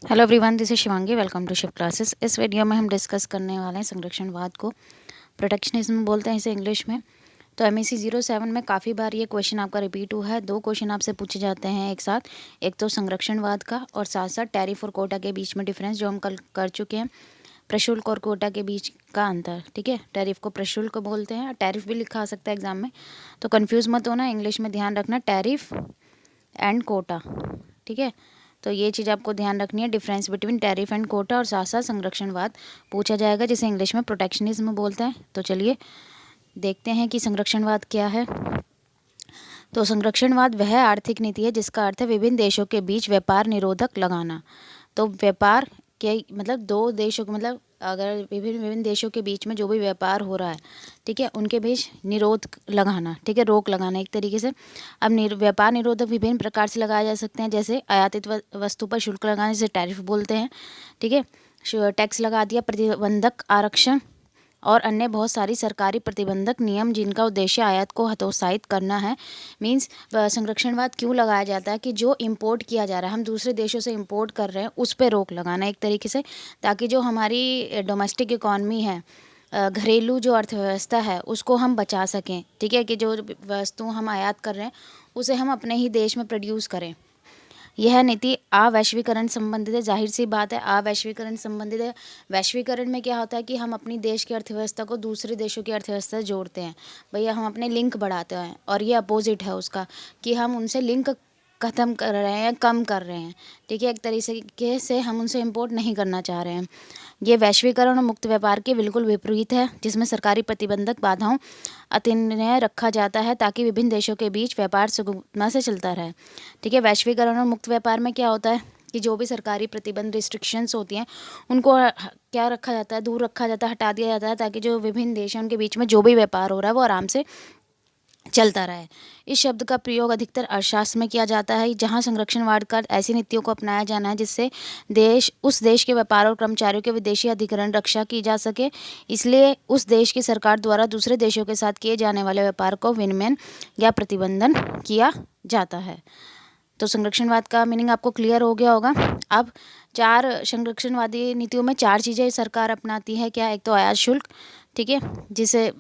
Hello everyone, this is Shivangi. Welcome to Shiv classes. इस video में हम डिस्कस करने वाले हैं संरक्षणवाद को। प्रोटेक्शनिज्म बोलते हैं इसे इंग्लिश में। तो MEC 07 में काफ़ी बार ये क्वेश्चन आपका रिपीट हुआ है। दो क्वेश्चन आपसे पूछे जाते हैं एक साथ, एक तो संरक्षणवाद का और साथ साथ टैरिफ और कोटा के बीच में डिफरेंस, जो हम कल कर चुके हैं। प्रशुल्क और कोटा के बीच का अंतर, ठीक है। टैरिफ को प्रशुल्क बोलते हैं, टैरिफ भी लिखा आ सकता है एग्जाम में, तो कन्फ्यूज़ मत होना। इंग्लिश में ध्यान रखना, टैरिफ एंड कोटा, ठीक है। तो ये चीज़ आपको ध्यान रखनी है, difference between tariff and quota, और साथ साथ संरक्षणवाद पूछा जाएगा, जिसे इंग्लिश में प्रोटेक्शनिज्म बोलते हैं। तो चलिए देखते हैं कि संरक्षणवाद क्या है। तो संरक्षणवाद वह आर्थिक नीति है जिसका अर्थ है विभिन्न देशों के बीच व्यापार निरोधक लगाना। तो व्यापार के मतलब दो देशों के मतलब अगर विभिन्न देशों के बीच में जो भी व्यापार हो रहा है, ठीक है, उनके बीच निरोध लगाना, ठीक है, रोक लगाना एक तरीके से। अब व्यापार निरोधक विभिन्न प्रकार से लगाए जा सकते हैं, जैसे आयातित वस्तु पर शुल्क लगाने, जिसे टैरिफ बोलते हैं, ठीक है। टैक्स लगा दिया, प्रतिबंधक आरक्षण और अन्य बहुत सारी सरकारी प्रतिबंधक नियम जिनका उद्देश्य आयात को हतोत्साहित करना है। मींस संरक्षणवाद क्यों लगाया जाता है कि जो इंपोर्ट किया जा रहा है, हम दूसरे देशों से इंपोर्ट कर रहे हैं, उस पर रोक लगाना एक तरीके से, ताकि जो हमारी डोमेस्टिक इकॉनमी है, घरेलू जो अर्थव्यवस्था है, उसको हम बचा सकें, ठीक है, कि जो वस्तु हम आयात कर रहे हैं उसे हम अपने ही देश में प्रोड्यूस करें। यह नीति अवैश्वीकरण संबंधित है। जाहिर सी बात है, अवैश्वीकरण संबंधित है। वैश्वीकरण में क्या होता है कि हम अपनी देश की अर्थव्यवस्था को दूसरे देशों की अर्थव्यवस्था से जोड़ते हैं, भैया हम अपने लिंक बढ़ाते हैं। और ये अपोजिट है उसका, कि हम उनसे लिंक ख़त्म कर रहे हैं या कम कर रहे हैं, ठीक है। एक तरीके से हम उनसे इम्पोर्ट नहीं करना चाह रहे हैं। ये वैश्वीकरण और मुक्त व्यापार के बिल्कुल विपरीत है, जिसमें सरकारी प्रतिबंधक बाधाओं अतिनय रखा जाता है ताकि विभिन्न देशों के बीच व्यापार सुगमता से चलता रहे, ठीक है। वैश्वीकरण और मुक्त व्यापार में क्या होता है कि जो भी सरकारी प्रतिबंध रिस्ट्रिक्शंस होती हैं, उनको क्या रखा जाता है, दूर रखा जाता है, हटा दिया जाता है, ताकि जो विभिन्न देश हैं उनके बीच में जो भी व्यापार हो रहा है वो आराम से चलता रहे। इस शब्द का प्रयोग अधिकतर अर्थशास्त्र में किया जाता है, जहां संरक्षणवाद का ऐसी नीतियों को अपनाया जाना है जिससे उस देश के व्यापार और कर्मचारियों के विदेशी अधिग्रहण रक्षा की जा सके। इसलिए उस देश की सरकार द्वारा दूसरे देशों के साथ किए जाने वाले व्यापार को विनियमन या प्रतिबंधन किया जाता है। तो संरक्षणवाद का मीनिंग आपको क्लियर हो गया होगा। अब चार संरक्षणवादी नीतियों में चार चीज़ें सरकार अपनाती है। क्या? एक तो आयात शुल्क, ठीक है, जिसे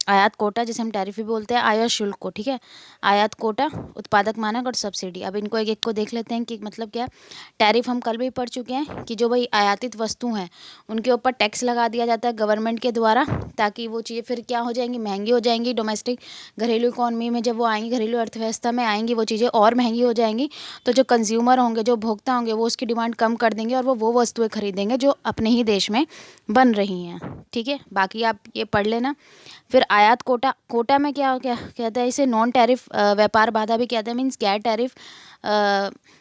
आयात कोटा, जिसे हम टैरिफ भी बोलते हैं, आयात शुल्क को, ठीक है। आयात कोटा, उत्पादक मानक और सब्सिडी। अब इनको एक एक को देख लेते हैं कि मतलब क्या। टैरिफ हम कल भी पढ़ चुके हैं कि जो भाई आयातित वस्तु हैं उनके ऊपर टैक्स लगा दिया जाता है गवर्नमेंट के द्वारा, ताकि वो चीज़ें फिर क्या हो जाएंगी, महंगी हो जाएंगी। डोमेस्टिक घरेलू इकॉनमी में जब वो आएंगी, घरेलू अर्थव्यवस्था में आएंगी, वो चीज़ें और महंगी हो जाएंगी। तो जो कंज्यूमर होंगे, जो भोक्ता होंगे, वो उसकी डिमांड कम कर देंगे और वो वस्तुएं खरीदेंगे जो अपने ही देश में बन रही हैं, ठीक है। बाकी आप ये पढ़ लेना। फिर आयात कोटा। कोटा में क्या क्या कहता है, इसे नॉन टैरिफ व्यापार बाधा भी कहते हैं, मीन्स गैर टैरिफ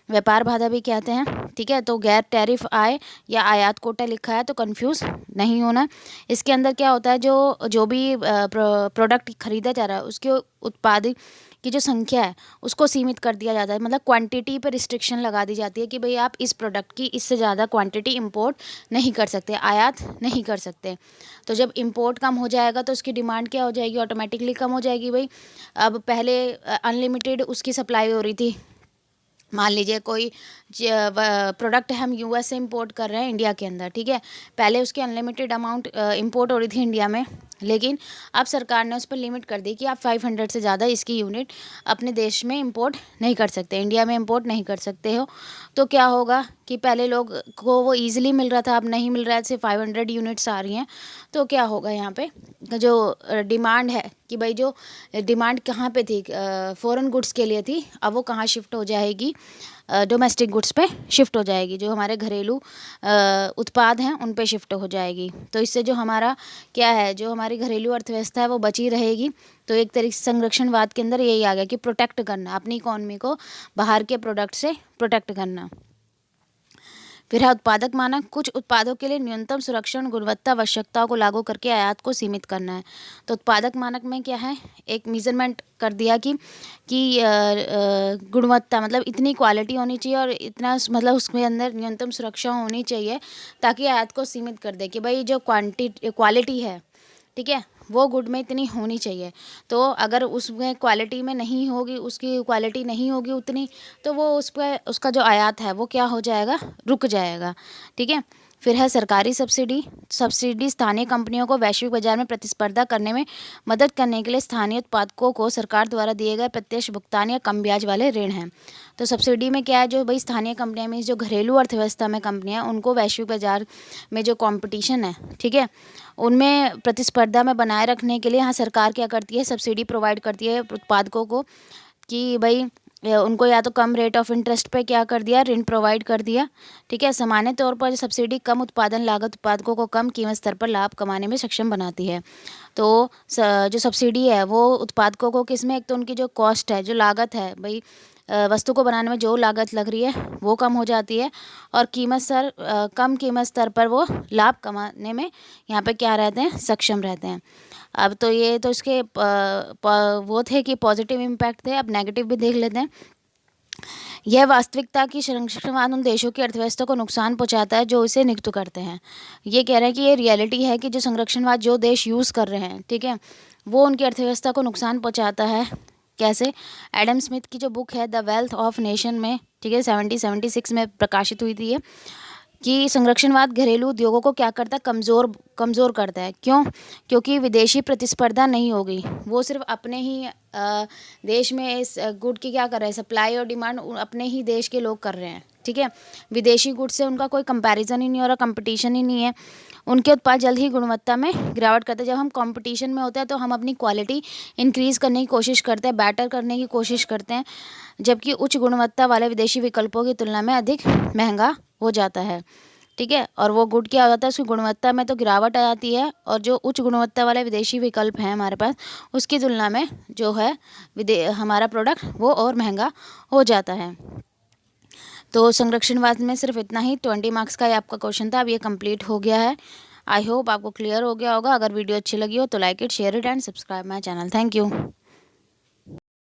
व्यापार बाधा भी कहते हैं, ठीक है। तो गैर टैरिफ आय या आयात कोटा लिखा है तो कंफ्यूज नहीं होना। इसके अंदर क्या होता है, जो भी प्रोडक्ट खरीदा जा रहा है उसके उत्पादित की जो संख्या है उसको सीमित कर दिया जाता है। मतलब क्वांटिटी पर रिस्ट्रिक्शन लगा दी जाती है कि भाई आप इस प्रोडक्ट की इससे ज़्यादा क्वांटिटी इंपोर्ट नहीं कर सकते, आयात नहीं कर सकते। तो जब इंपोर्ट कम हो जाएगा तो उसकी डिमांड क्या हो जाएगी, ऑटोमेटिकली कम हो जाएगी भाई। अब पहले अनलिमिटेड उसकी सप्लाई हो रही थी। मान लीजिए कोई प्रोडक्ट हम US से इंपोर्ट कर रहे हैं इंडिया के अंदर, ठीक है। पहले उसकी अनलिमिटेड अमाउंट इंपोर्ट हो रही थी इंडिया में, लेकिन अब सरकार ने उस पर लिमिट कर दी कि आप 500 से ज़्यादा इसकी यूनिट अपने देश में इंपोर्ट नहीं कर सकते, इंडिया में इंपोर्ट नहीं कर सकते हो। तो क्या होगा कि पहले लोग को वो ईजिली मिल रहा था, अब नहीं मिल रहा है, सिर्फ 500 यूनिट्स आ रही हैं। तो क्या होगा यहाँ पे, जो डिमांड है कि भाई जो डिमांड कहाँ पे थी, फॉरेन गुड्स के लिए थी, अब वो कहाँ शिफ्ट हो जाएगी, डोमेस्टिक गुड्स पे शिफ्ट हो जाएगी, जो हमारे घरेलू उत्पाद हैं उन पे शिफ्ट हो जाएगी। तो इससे जो हमारा क्या है, जो हमारी घरेलू अर्थव्यवस्था है वो बची रहेगी। तो एक तरीके से संरक्षणवाद के अंदर यही आ गया कि प्रोटेक्ट करना, अपनी इकॉनमी को बाहर के प्रोडक्ट से प्रोटेक्ट करना। फिर है उत्पादक मानक। कुछ उत्पादों के लिए न्यूनतम सुरक्षा गुणवत्ता आवश्यकताओं को लागू करके आयात को सीमित करना है। तो उत्पादक मानक में क्या है, एक मेजरमेंट कर दिया कि गुणवत्ता मतलब इतनी क्वालिटी होनी चाहिए और इतना मतलब उसके अंदर न्यूनतम सुरक्षा होनी चाहिए, ताकि आयात को सीमित कर दे कि भाई जो क्वालिटी है, ठीक है, वो गुड में इतनी होनी चाहिए। तो अगर उसमें क्वालिटी में नहीं होगी, उसकी क्वालिटी नहीं होगी उतनी, तो वो उस पे उसका जो आयात है वो क्या हो जाएगा, रुक जाएगा। ठीक है। फिर है सरकारी सब्सिडी। सब्सिडी स्थानीय कंपनियों को वैश्विक बाजार में प्रतिस्पर्धा करने में मदद करने के लिए स्थानीय उत्पादकों को सरकार द्वारा दिए गए प्रत्यक्ष भुगतान या कम ब्याज वाले ऋण हैं। तो सब्सिडी में क्या है, जो भाई स्थानीय कंपनियां में जो घरेलू अर्थव्यवस्था में कंपनियां, उनको वैश्विक बाजार में जो कंपटीशन है, ठीक है, उनमें प्रतिस्पर्धा में बनाए रखने के लिए यहाँ सरकार क्या करती है, सब्सिडी प्रोवाइड करती है उत्पादकों को कि भाई उनको या तो कम रेट ऑफ इंटरेस्ट पे क्या कर दिया, ऋण प्रोवाइड कर दिया। ठीक है। सामान्य तौर पर सब्सिडी कम उत्पादन लागत उत्पादकों को कम कीमत स्तर पर लाभ कमाने में सक्षम बनाती है। तो जो सब्सिडी है वो उत्पादकों को किस में, एक तो उनकी जो कॉस्ट है, जो लागत है भाई, वस्तु को बनाने में जो लागत लग रही है वो कम हो जाती है, और कम कीमत स्तर पर वो लाभ कमाने में यहाँ पे क्या रहते हैं, सक्षम रहते हैं। अब तो ये तो इसके वो थे कि पॉजिटिव इम्पैक्ट थे, अब नेगेटिव भी देख लेते हैं। यह वास्तविकता की संरक्षणवाद उन देशों की अर्थव्यवस्था को नुकसान पहुंचाता है जो इसे नियुक्त करते हैं। ये कह रहे हैं कि ये रियलिटी है कि जो संरक्षणवाद जो देश यूज़ कर रहे हैं, ठीक है, वो उनकी अर्थव्यवस्था को नुकसान पहुंचाता है। कैसे? एडम स्मिथ की जो बुक है द वेल्थ ऑफ नेशन में, ठीक है, 1776 में प्रकाशित हुई थी ये, कि संरक्षणवाद घरेलू उद्योगों को क्या करता है, कमज़ोर करता है। क्यों? क्योंकि विदेशी प्रतिस्पर्धा नहीं होगी, वो सिर्फ अपने ही देश में इस गुड की क्या कर रहे हैं, सप्लाई और डिमांड अपने ही देश के लोग कर रहे हैं। ठीक है। विदेशी गुड से उनका कोई कंपैरिजन ही नहीं हो रहा, कंपटीशन ही नहीं है। उनके उत्पाद जल्द ही गुणवत्ता में गिरावट करते हैं। जब हम कंपटीशन में होते हैं तो हम अपनी क्वालिटी इंक्रीज़ करने की कोशिश करते हैं, बेटर करने की कोशिश करते हैं, जबकि उच्च गुणवत्ता वाले विदेशी विकल्पों की तुलना में अधिक महंगा हो जाता है। ठीक है। और वो गुड क्या हो जाता है, उसकी गुणवत्ता में तो गिरावट आ जाती है, और जो उच्च गुणवत्ता वाले विदेशी विकल्प हैं हमारे पास, उसकी तुलना में जो है हमारा प्रोडक्ट वो और महंगा हो जाता है। तो संरक्षणवाद में सिर्फ इतना ही 20 मार्क्स का ये आपका क्वेश्चन था। अब ये कंप्लीट हो गया है। आई होप आपको क्लियर हो गया होगा। अगर वीडियो अच्छी लगी हो तो like it, share it and subscribe my channel. Thank you.